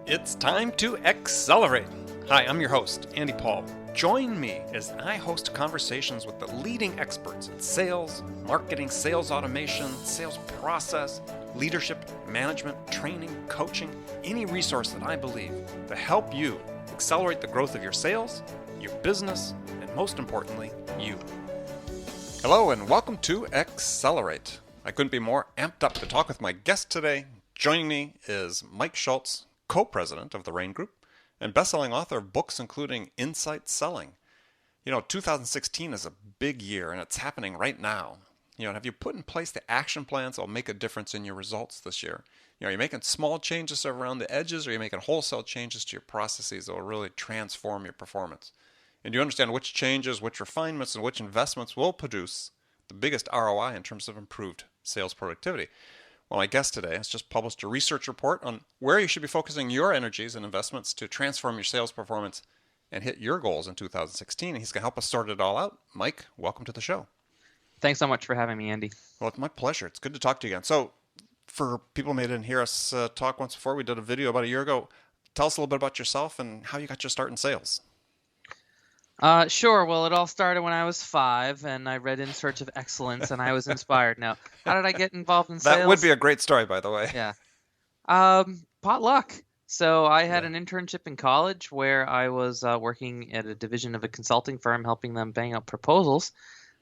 It's time to accelerate. Hi, I'm your host, Andy Paul. Join me as I host conversations with the leading experts in sales, marketing, sales automation, sales process, leadership, management, training, coaching, any resource that I believe to help you accelerate the growth of your sales, your business, and most importantly, you. Hello and welcome to Accelerate. I couldn't be more amped up to talk with my guest today. Joining me is Mike Schultz, co-president of the Rain Group and best-selling author of books including Insight Selling. 2016 is a big year and it's happening right now. Have you put in place the action plans that will make a difference in your results this year? Are you making small changes around the edges, or are you making wholesale changes to your processes that will really transform your performance? And do you understand which changes, which refinements, and which investments will produce the biggest ROI in terms of improved sales productivity? Well, my guest today has just published a research report on where you should be focusing your energies and investments to transform your sales performance and hit your goals in 2016. And he's going to help us sort it all out. Mike, welcome to the show. Thanks so much for having me, Andy. Well, it's my pleasure. It's good to talk to you again. So for people who may didn't hear us talk once before, we did a video about a year ago. Tell us a little bit about yourself and how you got your start in sales. Sure. Well, it all started when I was 5, and I read In Search of Excellence, and I was inspired. Now, how did I get involved in sales? That would be a great story, by the way. Yeah. Potluck. So I had an internship in college where I was working at a division of a consulting firm, helping them bang out proposals.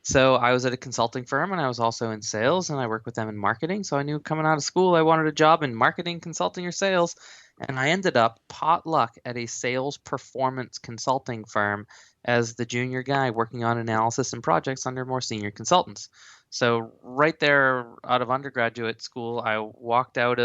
So I was at a consulting firm, and I was also in sales, and I worked with them in marketing. So I knew coming out of school I wanted a job in marketing, consulting, or sales. And I ended up potluck at a sales performance consulting firm as the junior guy working on analysis and projects under more senior consultants. So right there out of undergraduate school, I walked out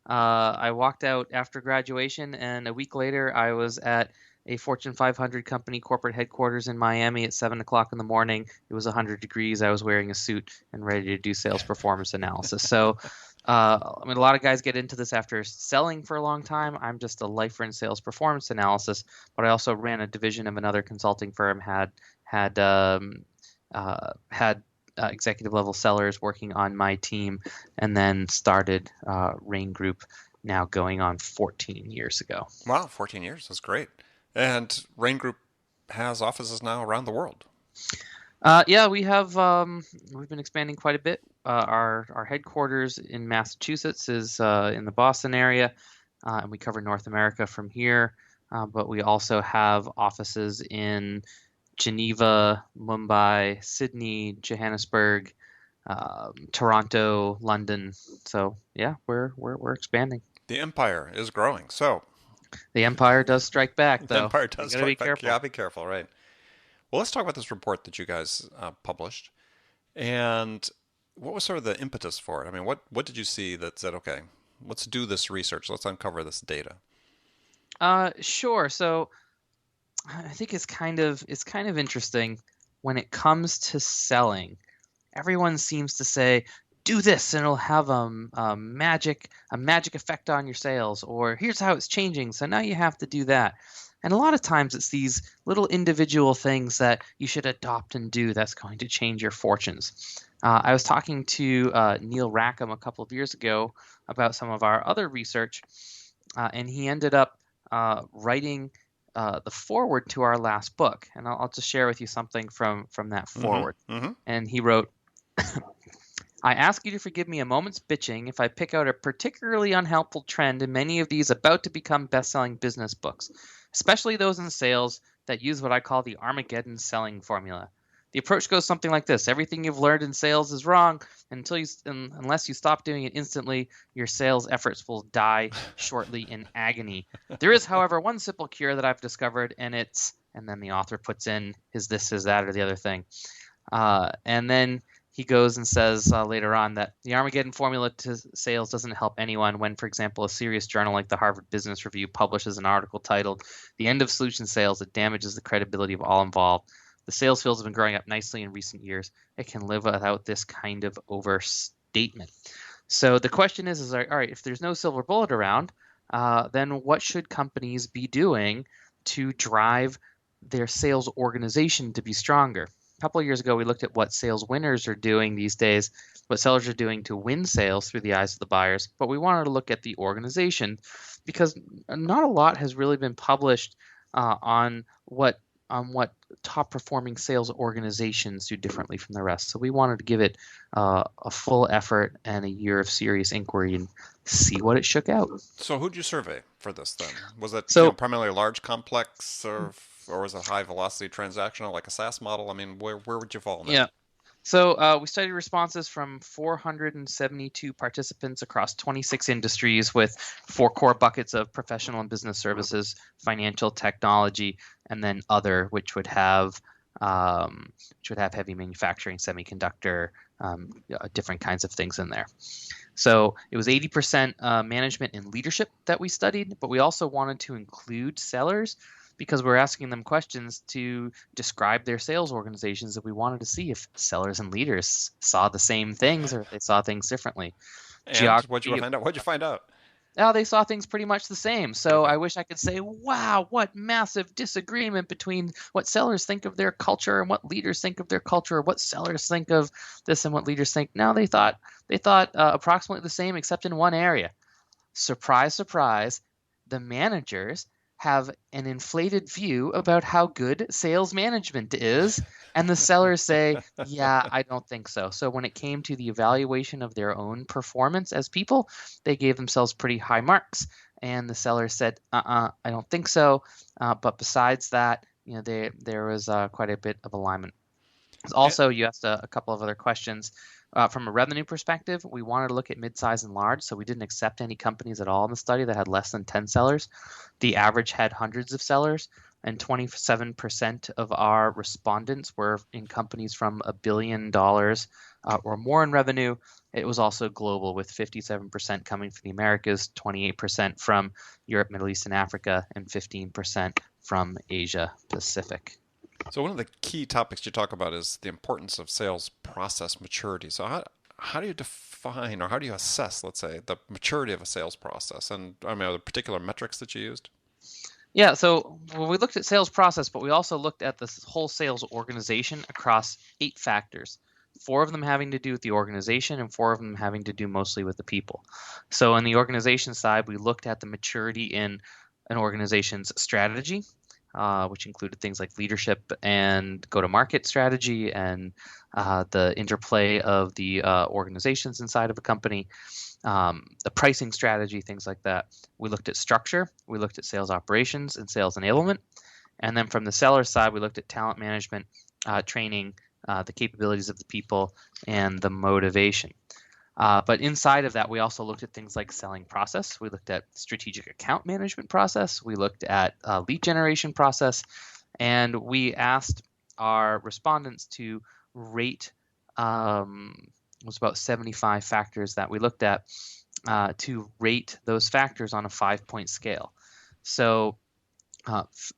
after graduation, and a week later I was at a Fortune 500 company corporate headquarters in Miami at 7 o'clock in the morning. It was 100 degrees. I was wearing a suit and ready to do sales performance analysis. So a lot of guys get into this after selling for a long time. I'm just a lifer in sales performance analysis, but I also ran a division of another consulting firm, had executive level sellers working on my team, and then started Rain Group now going on 14 years ago. Wow, 14 years. That's great. And Rain Group has offices now around the world. Yeah, we have. We've been expanding quite a bit. Our headquarters in Massachusetts is in the Boston area, and we cover North America from here. But we also have offices in Geneva, Mumbai, Sydney, Johannesburg, Toronto, London. So yeah, we're expanding. The empire is growing. So the empire does strike back, though. The empire does strike back. Careful. Yeah, be careful, right? Well, let's talk about this report that you guys published, and what was sort of the impetus for it? I mean, what did you see that said, okay, let's do this research, let's uncover this data? Sure. So I think it's kind of interesting when it comes to selling. Everyone seems to say, do this and it'll have a magic effect on your sales, or here's how it's changing, so now you have to do that. And a lot of times it's these little individual things that you should adopt and do that's going to change your fortunes. I was talking to Neil Rackham a couple of years ago about some of our other research, and he ended up writing the foreword to our last book. And I'll just share with you something from that foreword. Mm-hmm. And he wrote, I ask you to forgive me a moment's bitching if I pick out a particularly unhelpful trend in many of these about to become best-selling business books, especially those in sales that use what I call the Armageddon selling formula. The approach goes something like this. Everything you've learned in sales is wrong unless you stop doing it instantly. Your sales efforts will die shortly in agony. There is, however, one simple cure that I've discovered, and then the author puts in his this, his that, or the other thing. And then he goes and says later on that the Armageddon formula to sales doesn't help anyone when, for example, a serious journal like the Harvard Business Review publishes an article titled "The End of Solution Sales That Damages the Credibility of All Involved." The sales fields have been growing up nicely in recent years. It can live without this kind of overstatement. So the question is all right, if there's no silver bullet around, then what should companies be doing to drive their sales organization to be stronger? couple of years ago, we looked at what sales winners are doing these days, what sellers are doing to win sales through the eyes of the buyers. But we wanted to look at the organization because not a lot has really been published on what top performing sales organizations do differently from the rest. So we wanted to give it a full effort and a year of serious inquiry and see what it shook out. So who'd you survey for this then? Was it So primarily large, complex, or was it high velocity transactional like a SaaS model? I mean, where would you fall in that? yeah. So we studied responses from 472 participants across 26 industries with 4 core buckets of professional and business services, financial, technology, and then other, which would have heavy manufacturing, semiconductor, different kinds of things in there. So it was 80% management and leadership that we studied, but we also wanted to include sellers because we're asking them questions to describe their sales organizations that we wanted to see if sellers and leaders saw the same things or if they saw things differently. And what'd you find out? What'd you find out? Oh, they saw things pretty much the same. So Okay. I wish I could say, wow, what massive disagreement between what sellers think of their culture and what leaders think of their culture, or what sellers think of this and what leaders think. No, they thought approximately the same, except in one area. Surprise, surprise, the managers have an inflated view about how good sales management is, and the sellers say, yeah, I don't think so. So when it came to the evaluation of their own performance as people, they gave themselves pretty high marks, and the sellers said, I don't think so. But besides that, there was quite a bit of alignment. Also, you asked a couple of other questions. From a revenue perspective, we wanted to look at mid-size and large, so we didn't accept any companies at all in the study that had less than 10 sellers. The average had hundreds of sellers, and 27% of our respondents were in companies from $1 billion or more in revenue. It was also global, with 57% coming from the Americas, 28% from Europe, Middle East, and Africa, and 15% from Asia Pacific. So one of the key topics you talk about is the importance of sales process maturity. So how do you define or how do you assess, let's say, the maturity of a sales process? And I mean, are there particular metrics that you used? Yeah, so we looked at sales process, but we also looked at this whole sales organization across 8 factors. 4 of them having to do with the organization and 4 of them having to do mostly with the people. So on the organization side, we looked at the maturity in an organization's strategy, which included things like leadership and go-to-market strategy and the interplay of the organizations inside of a company, the pricing strategy, things like that. We looked at structure, we looked at sales operations and sales enablement. And then from the seller side, we looked at talent management, training, the capabilities of the people, and the motivation. But inside of that, we also looked at things like selling process. We looked at strategic account management process. We looked at lead generation process. And we asked our respondents to rate, it was about 75 factors that we looked at, to rate those factors on a 5-point scale. So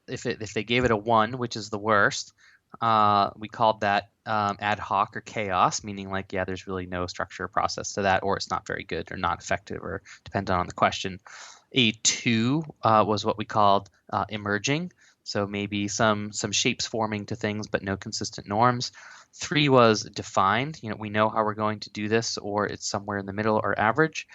if they gave it a 1, which is the worst, we called that ad hoc or chaos, meaning like, yeah, there's really no structure or process to that, or it's not very good or not effective or dependent on the question. A 2 was what we called emerging. So maybe some shapes forming to things, but no consistent norms. 3 was defined. We know how we're going to do this, or it's somewhere in the middle or average.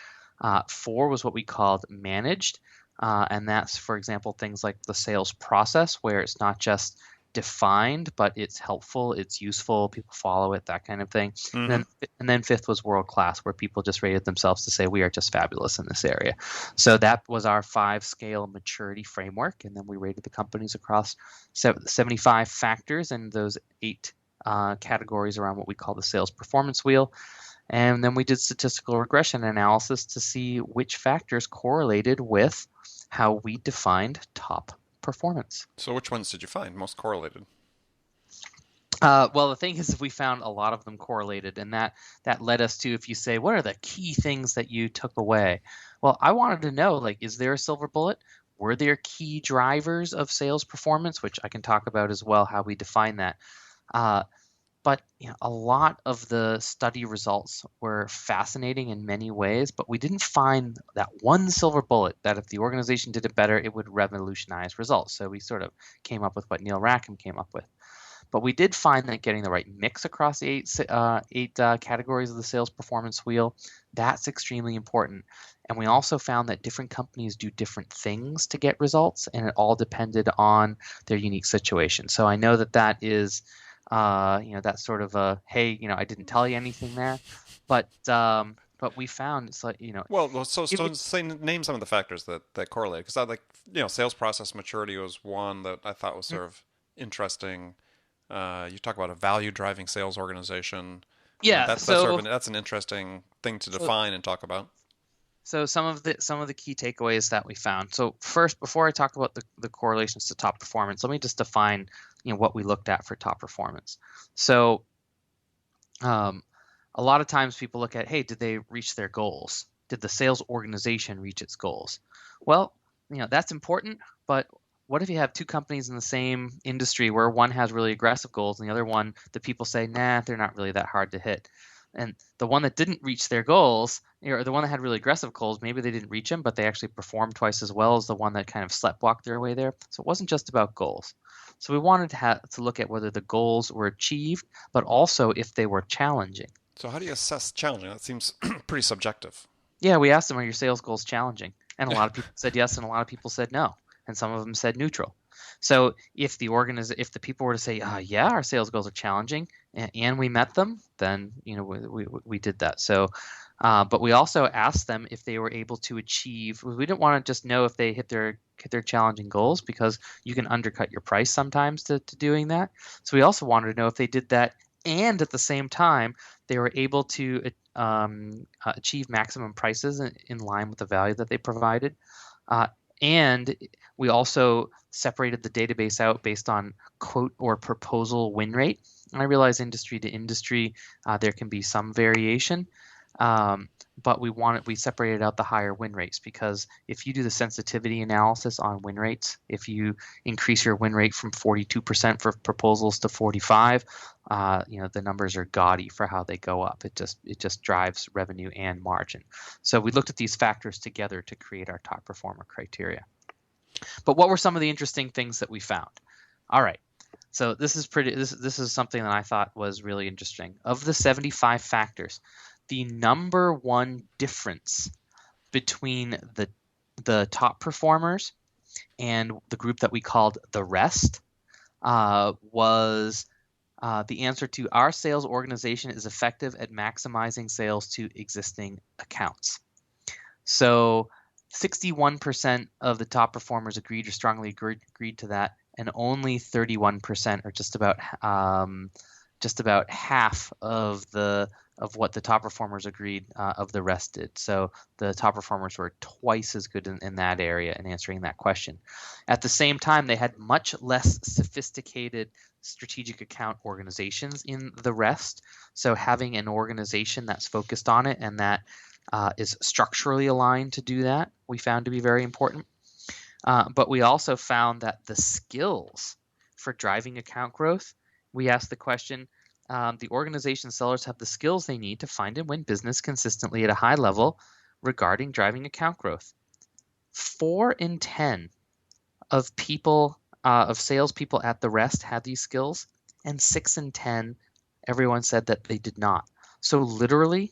4 was what we called managed. And that's, for example, things like the sales process, where it's not just defined, but it's helpful, it's useful, people follow it, that kind of thing. Mm-hmm. And then 5th was world class, where people just rated themselves to say, we are just fabulous in this area. So that was our 5-scale maturity framework. And then we rated the companies across 75 factors and those 8 categories around what we call the sales performance wheel. And then we did statistical regression analysis to see which factors correlated with how we defined top performance. So which ones did you find most correlated? Well, the thing is, we found a lot of them correlated, and that led us to, if you say, what are the key things that you took away? Well, I wanted to know, like, is there a silver bullet? Were there key drivers of sales performance, which I can talk about as well, how we define that. But a lot of the study results were fascinating in many ways, but we didn't find that one silver bullet that if the organization did it better, it would revolutionize results. So we sort of came up with what Neil Rackham came up with. But we did find that getting the right mix across the eight categories of the sales performance wheel, that's extremely important. And we also found that different companies do different things to get results, and it all depended on their unique situation. So I know that is, that's sort of a, hey, I didn't tell you anything there, but we found it's like, name some of the factors that correlate, because I like, sales process maturity was one that I thought was sort of interesting. You talk about a value driving sales organization. Yeah, that's an interesting thing to define and talk about. So some of the key takeaways that we found. So first, before I talk about the correlations to top performance, let me just define what we looked at for top performance. So a lot of times people look at, hey, did they reach their goals? Did the sales organization reach its goals? Well, that's important, but what if you have two companies in the same industry where one has really aggressive goals and the other one, the people say, nah, they're not really that hard to hit. And the one that didn't reach their goals, or the one that had really aggressive goals, maybe they didn't reach them, but they actually performed twice as well as the one that kind of sleptwalked their way there. So it wasn't just about goals. So we wanted to look at whether the goals were achieved, but also if they were challenging. So how do you assess challenging? That seems pretty subjective. Yeah, we asked them, are your sales goals challenging? And a lot of people said yes, and a lot of people said no, and some of them said neutral. So if the people were to say, yeah, our sales goals are challenging, and we met them, then we did that. So, but we also asked them if they were able to achieve. We didn't want to just know if they hit their challenging goals, because you can undercut your price sometimes to doing that. So we also wanted to know if they did that, and at the same time they were able to achieve maximum prices in line with the value that they provided. And we also separated the database out based on quote or proposal win rate. And I realize industry to industry there can be some variation, but we separated out the higher win rates, because if you do the sensitivity analysis on win rates, if you increase your win rate from 42% for proposals to 45%, the numbers are gaudy for how they go up. It just drives revenue and margin. So we looked at these factors together to create our top performer criteria. But what were some of the interesting things that we found? All right. So this is something that I thought was really interesting. Of the 75 factors, the number one difference between the top performers and the group that we called the rest was the answer to, our sales organization is effective at maximizing sales to existing accounts. So 61% of the top performers agreed or strongly agreed to that, and only 31%, or just about half of what the top performers agreed of the rest did. So the top performers were twice as good in that area in answering that question. At the same time, they had much less sophisticated strategic account organizations in the rest. So having an organization that's focused on it and that is structurally aligned to do that, we found to be very important. But we also found that the skills for driving account growth, we asked the question, the organization sellers have the skills they need to find and win business consistently at a high level regarding driving account growth. 4 in 10 of salespeople at the rest had these skills, and 6 in 10, everyone said that they did not. So literally,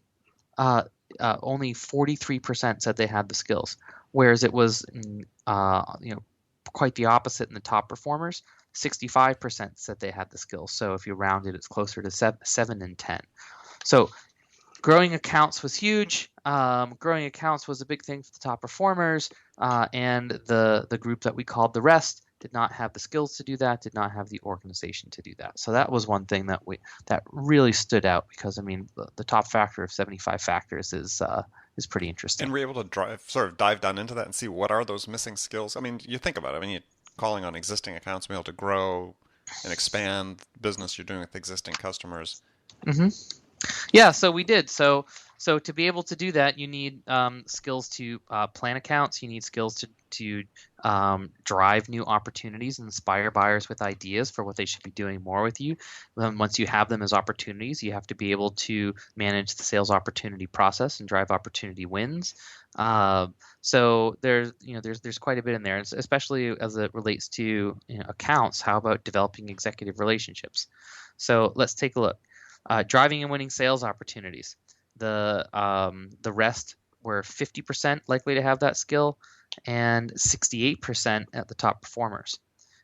only 43% said they had the skills, whereas it was quite the opposite in the top performers. 65% said they had the skills. So if you round it, it's closer to 7 in 10. So growing accounts was huge. Growing accounts was a big thing for the top performers, and the group that we called the rest did not have the skills to do that, did not have the organization to do that. So that was one thing that really stood out, because the top factor of 75 factors is pretty interesting. And we're able to dive down into that and see what are those missing skills. You think about it. You're calling on existing accounts, being able to grow and expand business you're doing with existing customers. Mm-hmm. Yeah, so we did. So So to be able to do that, you need skills to plan accounts. You need skills to drive new opportunities, inspire buyers with ideas for what they should be doing more with you. Once you have them as opportunities, you have to be able to manage the sales opportunity process and drive opportunity wins. So there's quite a bit in there, especially as it relates to accounts. How about developing executive relationships? So let's take a look. Driving and winning sales opportunities. The rest were 50% likely to have that skill and 68% at the top performers.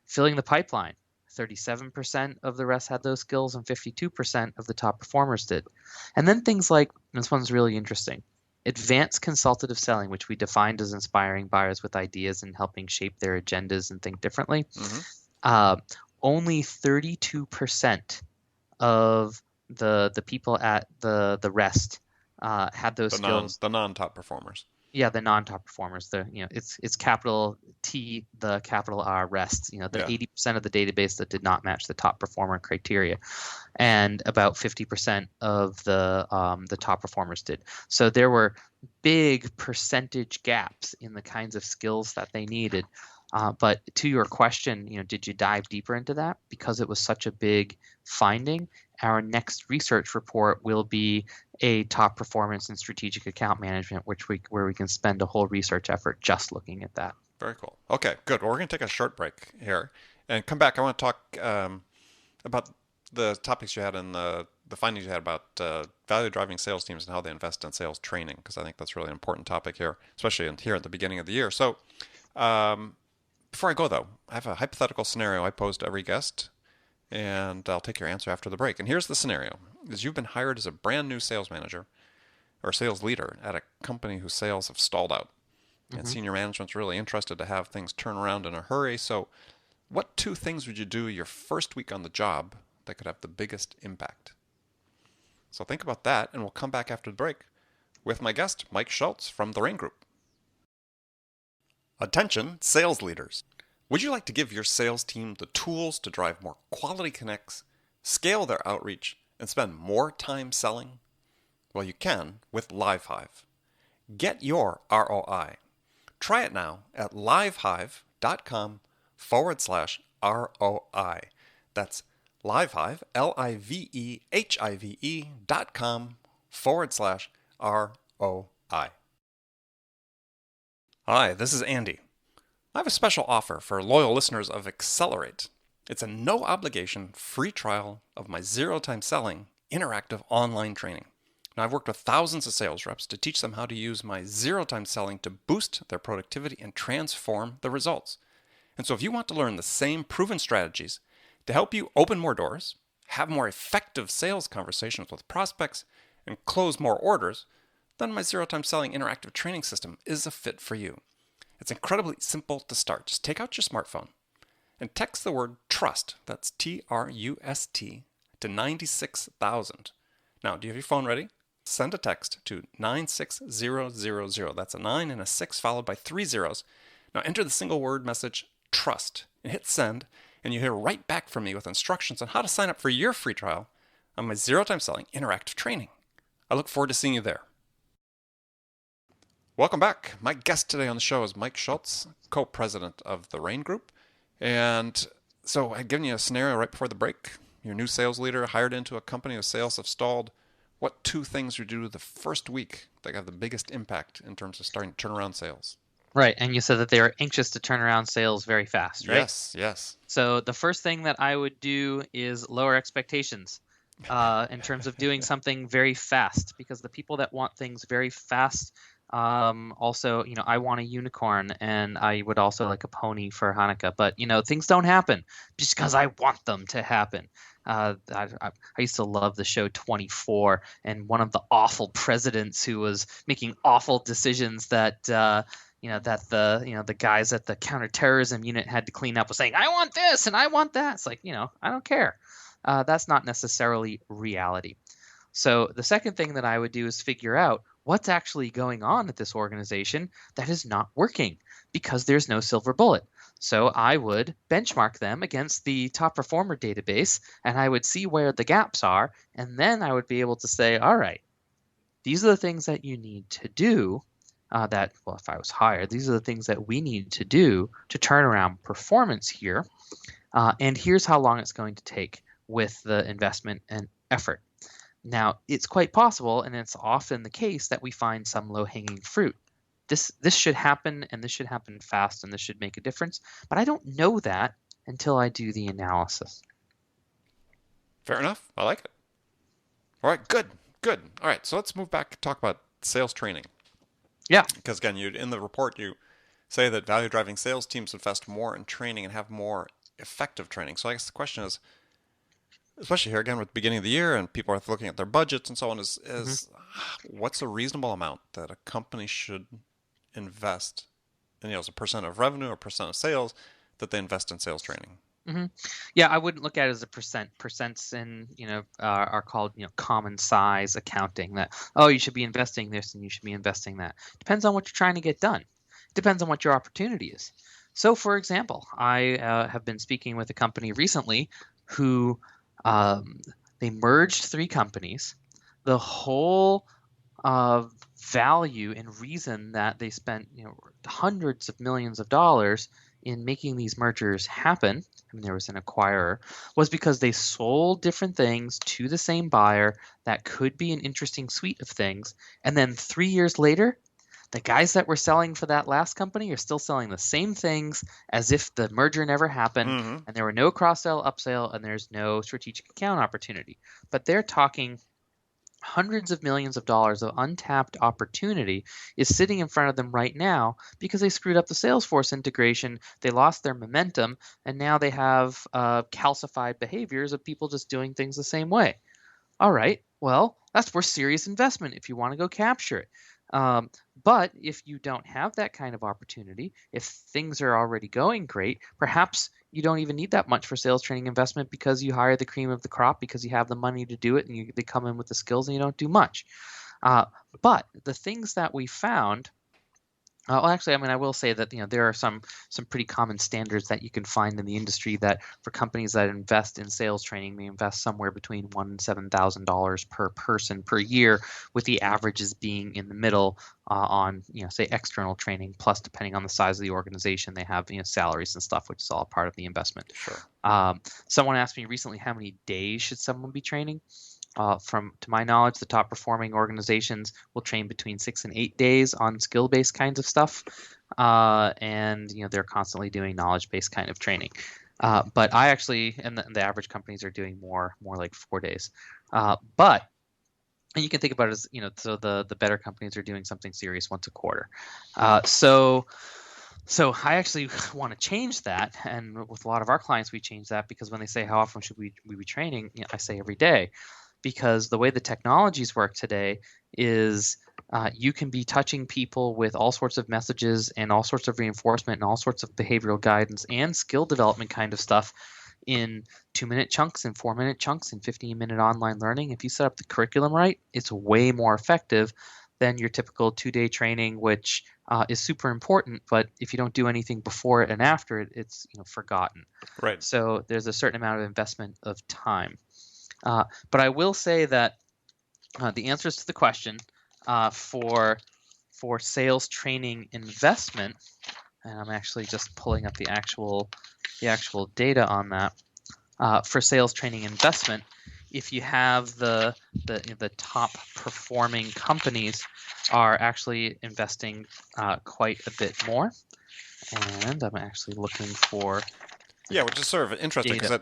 Filling the pipeline. 37% of the rest had those skills and 52% of the top performers did. And then things like, this one's really interesting, advanced consultative selling, which we defined as inspiring buyers with ideas and helping shape their agendas and think differently. Only 32% of the people at the rest had those skills. The non-top performers. Yeah, the non-top performers. It's capital T, the capital R rest. The 80% of the database that did not match the top performer criteria, and about 50% of the top performers did. So there were big percentage gaps in the kinds of skills that they needed. But to your question, did you dive deeper into that? Because it was such a big finding, our next research report will be a top performance in strategic account management, where we can spend a whole research effort just looking at that. Very cool. Okay, good. Well, we're going to take a short break here and come back. I want to talk about the topics you had and the findings you had about value driving sales teams and how they invest in sales training, because I think that's really an important topic here, especially here at the beginning of the year. So before I go, though, I have a hypothetical scenario I pose to every guest, and I'll take your answer after the break. And here's the scenario. Is you've been hired as a brand new sales manager or sales leader at a company whose sales have stalled out. And senior management's really interested to have things turn around in a hurry. So what two things would you do your first week on the job that could have the biggest impact? So think about that, and we'll come back after the break with my guest, Mike Schultz from the Rain Group. Attention, sales leaders. Would you like to give your sales team the tools to drive more quality connects, scale their outreach, and spend more time selling? Well, you can with LiveHive. Get your ROI. Try it now at livehive.com/ROI. That's LiveHive, LIVEHIVE.com/ROI. Hi, this is Andy. I have a special offer for loyal listeners of Accelerate. It's a no-obligation free trial of my zero-time selling interactive online training. Now, I've worked with thousands of sales reps to teach them how to use my zero-time selling to boost their productivity and transform the results. And so if you want to learn the same proven strategies to help you open more doors, have more effective sales conversations with prospects, and close more orders, then my zero-time selling interactive training system is a fit for you. It's incredibly simple to start. Just take out your smartphone and text the word TRUST, that's TRUST, to 96,000. Now, do you have your phone ready? Send a text to 96000. That's a 9 and a 6 followed by 3 zeros. Now enter the single word message TRUST and hit send, and you hear right back from me with instructions on how to sign up for your free trial on my zero-time selling interactive training. I look forward to seeing you there. Welcome back. My guest today on the show is Mike Schultz, co-president of the Rain Group. And so I'd given you a scenario right before the break. Your new sales leader hired into a company whose sales have stalled. What two things would you do the first week that have the biggest impact in terms of starting to turn around sales? Right, and you said that they are anxious to turn around sales very fast, right? Yes. So the first thing that I would do is lower expectations in terms of doing something very fast, because the people that want things very fast also, I want a unicorn, and I would also like a pony for Hanukkah, but things don't happen just because I want them to happen. I used to love the show 24, and one of the awful presidents who was making awful decisions that the guys at the counterterrorism unit had to clean up was saying, I want this and I want that. It's like, I don't care. That's not necessarily reality. So the second thing that I would do is figure out what's actually going on at this organization that is not working, because there's no silver bullet. So I would benchmark them against the top performer database, and I would see where the gaps are, and then I would be able to say, all right, these are the things that you need to do. If I was hired, these are the things that we need to do to turn around performance here. And here's how long it's going to take with the investment and effort. Now, it's quite possible, and it's often the case, that we find some low-hanging fruit. This should happen, and this should happen fast, and this should make a difference. But I don't know that until I do the analysis. Fair enough. I like it. All right, good, good. All right, so let's move back and talk about sales training. Yeah. Because again, in the report you say that value-driving sales teams invest more in training and have more effective training. So I guess the question is, especially here again with the beginning of the year and people are looking at their budgets and so on, is what's a reasonable amount that a company should invest in, as a percent of revenue or percent of sales that they invest in sales training? Yeah, I wouldn't look at it as a percent. Percents are called common size accounting. That you should be investing this and you should be investing that. Depends on what you're trying to get done. Depends on what your opportunity is. So, for example, I have been speaking with a company recently who they merged 3 companies. The whole value and reason that they spent hundreds of millions of dollars in making these mergers happen, there was an acquirer, was because they sold different things to the same buyer that could be an interesting suite of things. And then 3 years later, the guys that were selling for that last company are still selling the same things as if the merger never happened, and there were no cross-sell, upsell, and there's no strategic account opportunity. But they're talking hundreds of millions of dollars of untapped opportunity is sitting in front of them right now because they screwed up the Salesforce integration, they lost their momentum, and now they have calcified behaviors of people just doing things the same way. All right, well, that's worth serious investment if you want to go capture it. But if you don't have that kind of opportunity, if things are already going great, perhaps you don't even need that much for sales training investment because you hire the cream of the crop because you have the money to do it and they come in with the skills and you don't do much. But the things that we found, I will say that there are some pretty common standards that you can find in the industry that for companies that invest in sales training, they invest somewhere between $1,000 and $7,000 per person per year, with the averages being in the middle on say external training, plus depending on the size of the organization, they have salaries and stuff, which is all part of the investment. Sure. Someone asked me recently, how many days should someone be training? To my knowledge, the top performing organizations will train between 6 and 8 days on skill-based kinds of stuff, and they're constantly doing knowledge-based kind of training. But I actually, and the average companies are doing more like 4 days. But and you can think about it as so the better companies are doing something serious once a quarter. So I actually want to change that, and with a lot of our clients, we change that because when they say how often should we be training, I say every day. Because the way the technologies work today is you can be touching people with all sorts of messages and all sorts of reinforcement and all sorts of behavioral guidance and skill development kind of stuff in 2-minute chunks and 4-minute chunks and 15-minute online learning. If you set up the curriculum right, it's way more effective than your typical 2-day training, which is super important. But if you don't do anything before it and after it, it's forgotten. Right. So there's a certain amount of investment of time. But I will say that the answers to the question for sales training investment, and I'm actually just pulling up the actual data on that. For sales training investment, if you have the top performing companies are actually investing quite a bit more, and I'm actually looking for. Yeah, which is sort of interesting because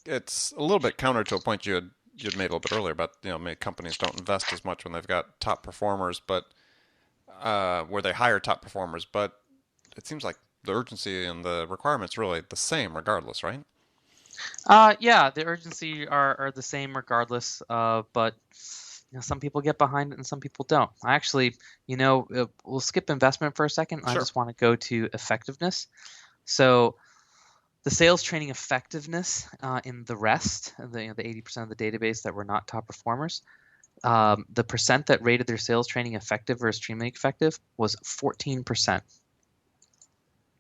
it's a little bit counter to a point you'd made a little bit earlier about many companies don't invest as much when they've got top performers, but where they hire top performers. But it seems like the urgency and the requirements really the same regardless, right? Yeah, the urgency are the same regardless. But some people get behind it and some people don't. I actually, we'll skip investment for a second. Sure. I just want to go to effectiveness. So. The sales training effectiveness in the rest, the 80% of the database that were not top performers, the percent that rated their sales training effective or extremely effective was 14%.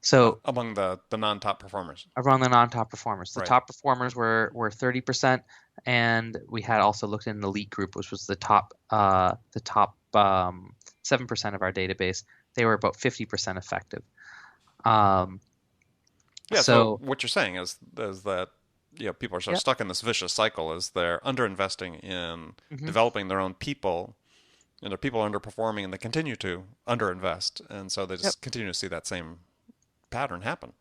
So among the non-top performers. Around the non-top performers. The Right. top performers were 30%, and we had also looked in the elite group, which was the top 7% of our database. They were about 50% effective. Um, Yeah. So so what you're saying is that people are sort of yeah. stuck in this vicious cycle as they're underinvesting in hmm developing their own people, and their people are underperforming, and they continue to underinvest, and so they Yep. just continue to see that same pattern happen.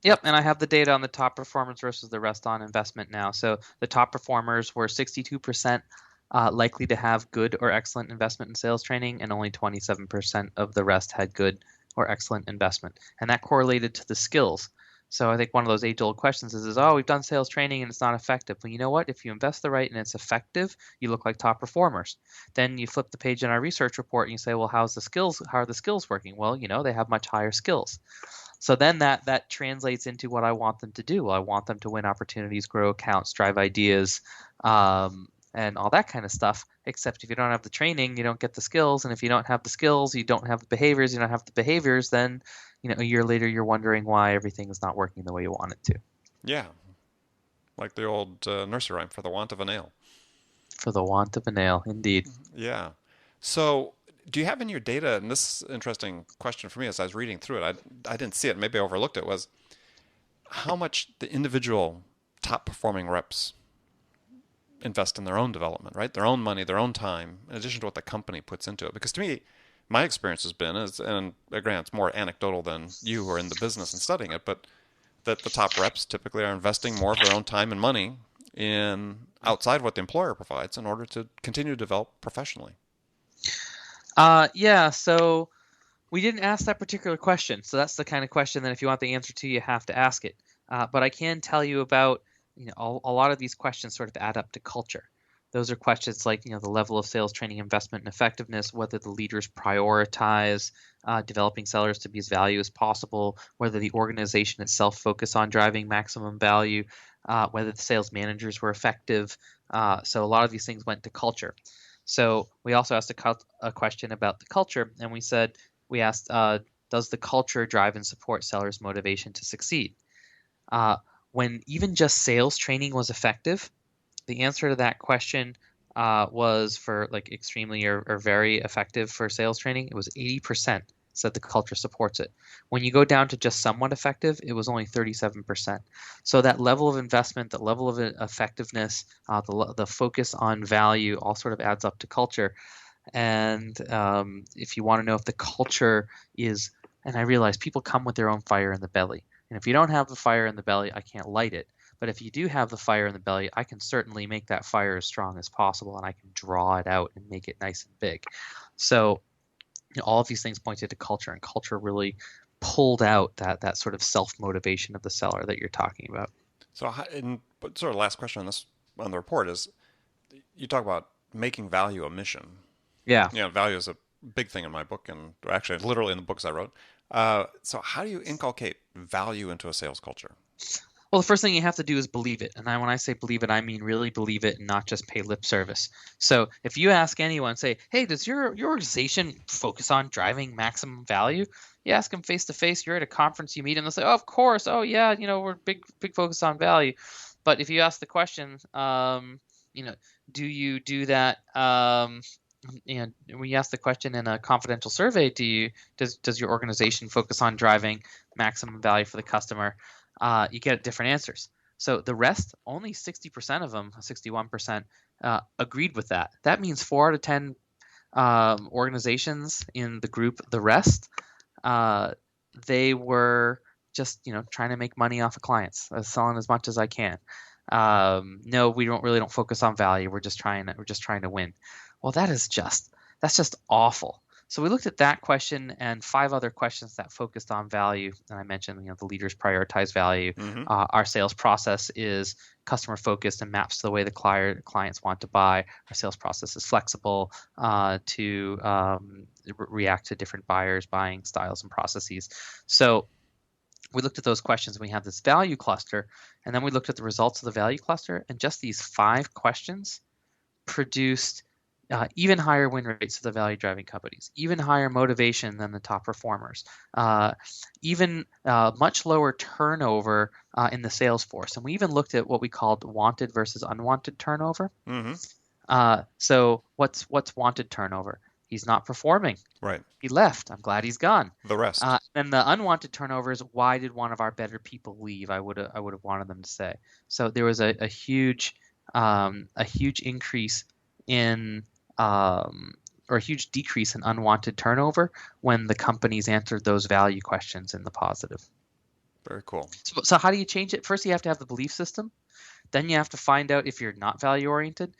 Yep, That's and I have the data on the top performers versus the rest on investment now. So the top performers were 62% likely to have good or excellent investment in sales training, and only 27% of the rest had good or excellent investment. And that correlated to the skills. So I think one of those age-old questions is, oh, we've done sales training and it's not effective. Well, you know what? If you invest the right and it's effective, you look like top performers. Then you flip the page in our research report and you say, well, how are the skills working? Well, they have much higher skills. So then that translates into what I want them to do. I want them to win opportunities, grow accounts, drive ideas, and all that kind of stuff. Except if you don't have the training, you don't get the skills. And if you don't have the skills, you don't have the behaviors. You don't have the behaviors, then a year later you're wondering why everything is not working the way you want it to. yeah, like the old nursery rhyme, for the want of a nail. For the want of a nail, indeed. Yeah. So, do you have in your data, and this is an interesting question for me as I was reading through it, I didn't see it, maybe I overlooked it, was how much the individual top performing reps invest in their own development, right? Their own money, their own time, in addition to what the company puts into it. Because to me, my experience has been, and again, it's more anecdotal than you who are in the business and studying it, but that the top reps typically are investing more of their own time and money in outside what the employer provides in order to continue to develop professionally. Yeah, so we didn't ask that particular question. So that's the kind of question that if you want the answer to, you have to ask it. But I can tell you about, a lot of these questions sort of add up to culture. Those are questions like, the level of sales training, investment, and effectiveness, whether the leaders prioritize developing sellers to be as value as possible, whether the organization itself focus on driving maximum value, whether the sales managers were effective. So a lot of these things went to culture. So we also asked a question about the culture, and we asked, does the culture drive and support sellers' motivation to succeed? When even just sales training was effective, the answer to that question was for like extremely or very effective for sales training. It was 80% said the culture supports it. When you go down to just somewhat effective, it was only 37%. So that level of investment, that level of effectiveness, the focus on value all sort of adds up to culture. And if you want to know if the culture is, and I realize people come with their own fire in the belly. And if you don't have the fire in the belly, I can't light it. But if you do have the fire in the belly, I can certainly make that fire as strong as possible, and I can draw it out and make it nice and big. So all of these things pointed to culture, and culture really pulled out that sort of self-motivation of the seller that you're talking about. So, but sort of last question on the report is, you talk about making value a mission. Yeah. Value is a big thing in my book, and actually, literally in the books I wrote. So, how do you inculcate value into a sales culture? Well, the first thing you have to do is believe it. And when I say believe it, I mean really believe it and not just pay lip service. So if you ask anyone, say, hey, does your organization focus on driving maximum value? You ask them face to face, you're at a conference, you meet them, they'll say, oh, of course. Oh, yeah, we're big focus on value. But if you ask the question, do you do that? When you ask the question in a confidential survey, does your organization focus on driving maximum value for the customer? You get different answers. So the rest, only 60% of them, 61%, agreed with that. That means 4 out of 10 organizations in the group, the rest, they were just trying to make money off of clients, selling as much as I can. No, we don't focus on value. We're just trying to win. Well, that's just awful. So we looked at that question and 5 other questions that focused on value. And I mentioned, the leaders prioritize value. Mm-hmm. Our sales process is customer focused and maps to the way the clients want to buy. Our sales process is flexible to react to different buyers' buying styles and processes. So we looked at those questions and we have this value cluster. And then we looked at the results of the value cluster. And just these 5 questions produced even higher win rates for the value driving companies, even higher motivation than the top performers, even much lower turnover in the sales force. And we even looked at what we called wanted versus unwanted turnover. Mm-hmm. So what's wanted turnover? He's not performing. Right. He left. I'm glad he's gone. The rest. And the unwanted turnover is, why did one of our better people leave? I would have wanted them to say. So there was a huge increase in or a huge decrease in unwanted turnover when the companies answered those value questions in the positive. Very cool. So how do you change it? First, you have to have the belief system. Then you have to find out if you're not value oriented.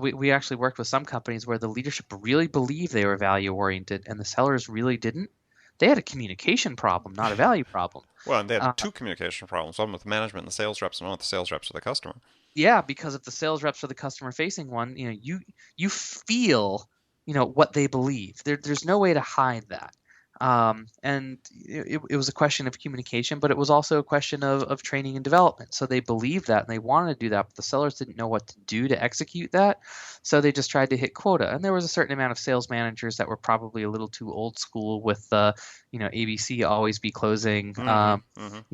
We actually worked with some companies where the leadership really believed they were value oriented and the sellers really didn't. They had a communication problem, not a value problem. Well, and they had two communication problems, one with management and the sales reps, and one with the sales reps with the customer. Yeah, because if the sales reps are the customer facing one, you feel what they believe. There's no way to hide that. And it was a question of communication, but it was also a question of training and development. So they believed that and they wanted to do that, but the sellers didn't know what to do to execute that. So they just tried to hit quota. And there was a certain amount of sales managers that were probably a little too old school with ABC always be closing.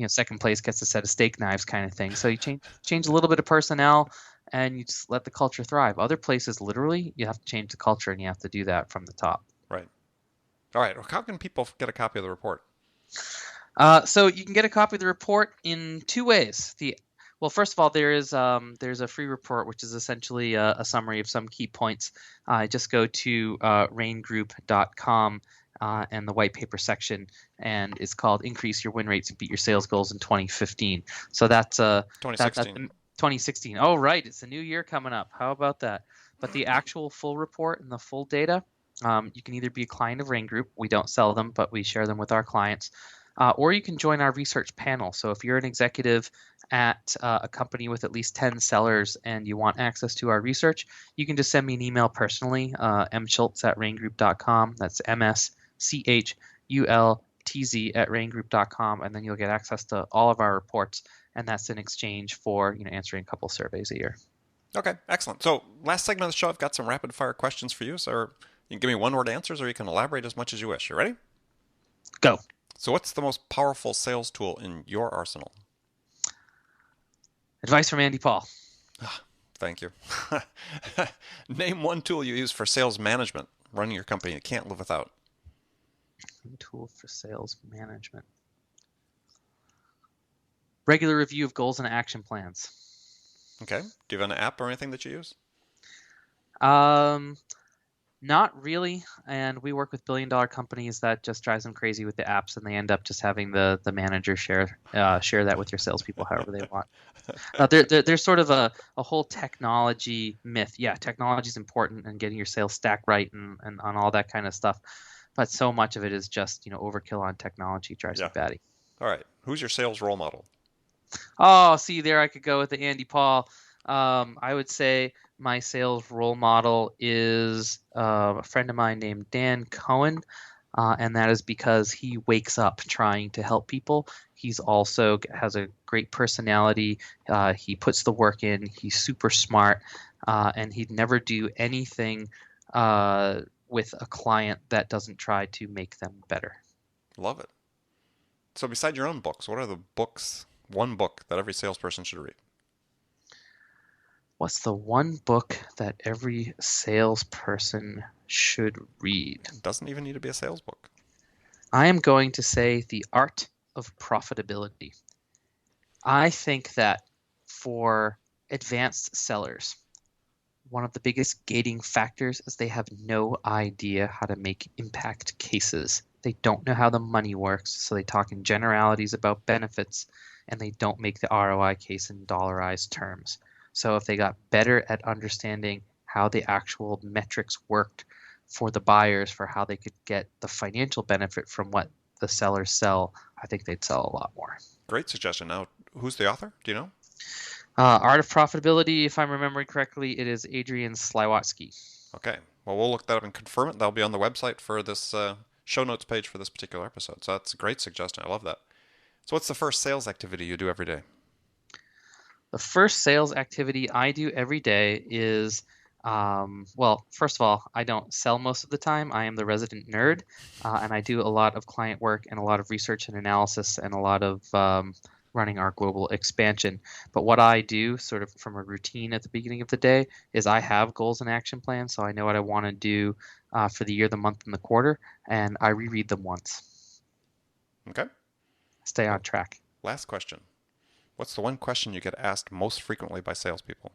Second place gets a set of steak knives kind of thing. So you change a little bit of personnel and you just let the culture thrive. Other places, literally, you have to change the culture and you have to do that from the top. Right. All right. Well, how can people get a copy of the report? So you can get a copy of the report in two ways. First of all, there's a free report, which is essentially a summary of some key points. Just go to raingroup.com and the white paper section, and it's called "Increase Your Win Rates and Beat Your Sales Goals in 2015." So that's 2016. 2016. Oh, right. It's a new year coming up. How about that? But the actual full report and the full data, you can either be a client of Rain Group. We don't sell them, but we share them with our clients. Or you can join our research panel. So if you're an executive at a company with at least 10 sellers and you want access to our research, you can just send me an email personally, mschultz@raingroup.com. That's MSCHULTZ@raingroup.com, and then you'll get access to all of our reports. And that's in exchange for answering a couple surveys a year. Okay, excellent. So last segment of the show, I've got some rapid fire questions for you. So you can give me one-word answers, or you can elaborate as much as you wish. You ready? Go. So what's the most powerful sales tool in your arsenal? Advice from Andy Paul. Thank you. Name one tool you use for sales management, running your company you can't live without. Tool for sales management. Regular review of goals and action plans. Okay. Do you have an app or anything that you use? Not really. And we work with billion-dollar companies that just drives them crazy with the apps, and they end up just having the manager share that with your salespeople however they want. There's sort of a whole technology myth. Yeah, technology is important and getting your sales stack right and on all that kind of stuff. But so much of it is just overkill on technology. Drives me batty. All right. Who's your sales role model? Oh, see, there I could go with the Andy Paul. I would say my sales role model is a friend of mine named Dan Cohen, and that is because he wakes up trying to help people. He's also has a great personality. He puts the work in. He's super smart, and he'd never do anything with a client that doesn't try to make them better. Love it. So beside your own books, what are the books, one book that every salesperson should read? What's the one book that every salesperson should read? It doesn't even need to be a sales book. I am going to say The Art of Profitability. I think that for advanced sellers, one of the biggest gating factors is they have no idea how to make impact cases. They don't know how the money works, so they talk in generalities about benefits, and they don't make the ROI case in dollarized terms. So if they got better at understanding how the actual metrics worked for the buyers, for how they could get the financial benefit from what the sellers sell, I think they'd sell a lot more. Great suggestion. Now, who's the author? Do you know? Art of Profitability, if I'm remembering correctly, it is Adrian Slywatsky. Okay. Well, we'll look that up and confirm it. That'll be on the website for this show notes page for this particular episode. So that's a great suggestion. I love that. So what's the first sales activity you do every day? The first sales activity I do every day is, first of all, I don't sell most of the time. I am the resident nerd, and I do a lot of client work and a lot of research and analysis and a lot of running our global expansion. But what I do sort of from a routine at the beginning of the day is I have goals and action plans. So I know what I want to do for the year, the month, and the quarter, and I reread them once. Okay. Stay on track. Last question. What's the one question you get asked most frequently by salespeople?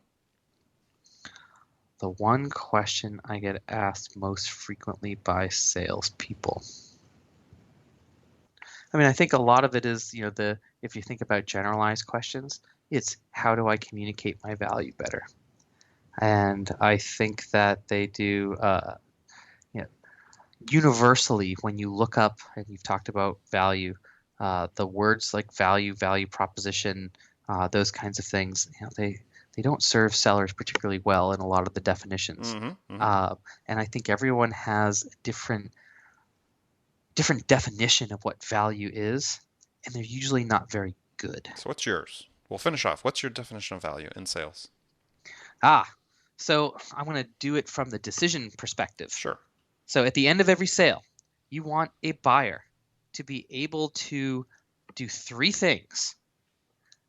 The one question I get asked most frequently by salespeople. I mean, I think a lot of it is, if you think about generalized questions, it's how do I communicate my value better? And I think that they do, universally, when you look up and you've talked about value, the words like value proposition, those kinds of things, they don't serve sellers particularly well in a lot of the definitions. Mm-hmm, mm-hmm. And I think everyone has different definition of what value is, and they're usually not very good. So what's yours? We'll finish off. What's your definition of value in sales? So I'm going to do it from the decision perspective. Sure. So at the end of every sale, you want a buyer to be able to do three things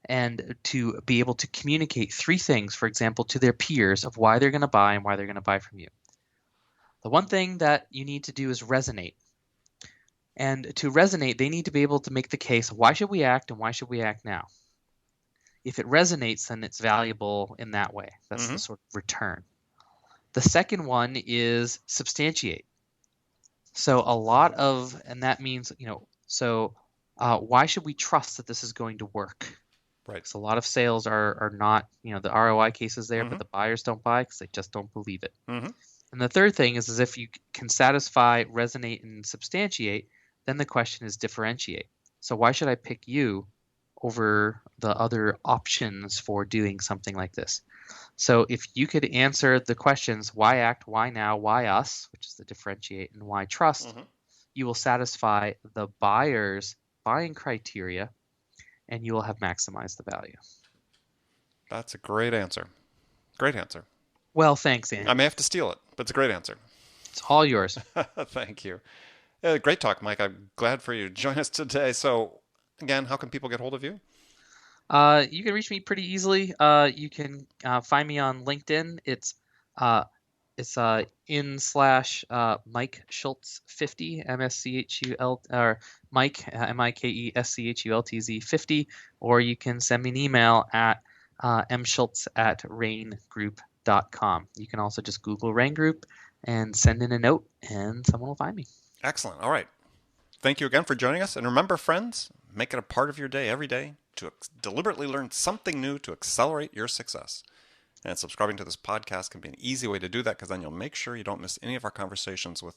and to be able to communicate three things, for example, to their peers of why they're going to buy and why they're going to buy from you. The one thing that you need to do is resonate. And to resonate, they need to be able to make the case, why should we act and why should we act now? If it resonates, then it's valuable in that way. That's the sort of return. The second one is substantiate. So and that means, why should we trust that this is going to work? Right. Because a lot of sales are not, the ROI case is there, but the buyers don't buy because they just don't believe it. Mm-hmm. And the third thing is if you can satisfy, resonate, and substantiate, then the question is differentiate. So why should I pick you over the other options for doing something like this? So if you could answer the questions, why act, why now, why us, which is the differentiate, and why trust, you will satisfy the buyer's buying criteria, and you will have maximized the value. That's a great answer. Great answer. Well, thanks, Andy. I may have to steal it, but it's a great answer. It's all yours. Thank you. Great talk, Mike. I'm glad for you to join us today. So, again, how can people get hold of you? You can reach me pretty easily. You can find me on LinkedIn. It's /Mike Schultz 50 MSCHUL or Mike MIKESCHULTZ 50, or you can send me an email at mschultz@raingroup.com. You can also just Google Rain Group and send in a note, and someone will find me. Excellent. All right. Thank you again for joining us. And remember, friends, make it a part of your day every day to deliberately learn something new to accelerate your success. And subscribing to this podcast can be an easy way to do that, because then you'll make sure you don't miss any of our conversations with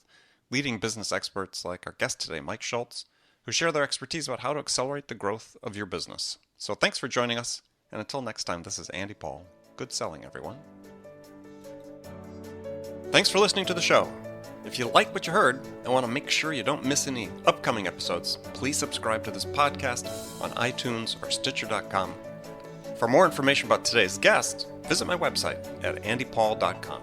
leading business experts like our guest today, Mike Schultz, who share their expertise about how to accelerate the growth of your business. So thanks for joining us. And until next time, this is Andy Paul. Good selling, everyone. Thanks for listening to the show. If you like what you heard and want to make sure you don't miss any upcoming episodes, please subscribe to this podcast on iTunes or Stitcher.com. For more information about today's guest, visit my website at andypaul.com.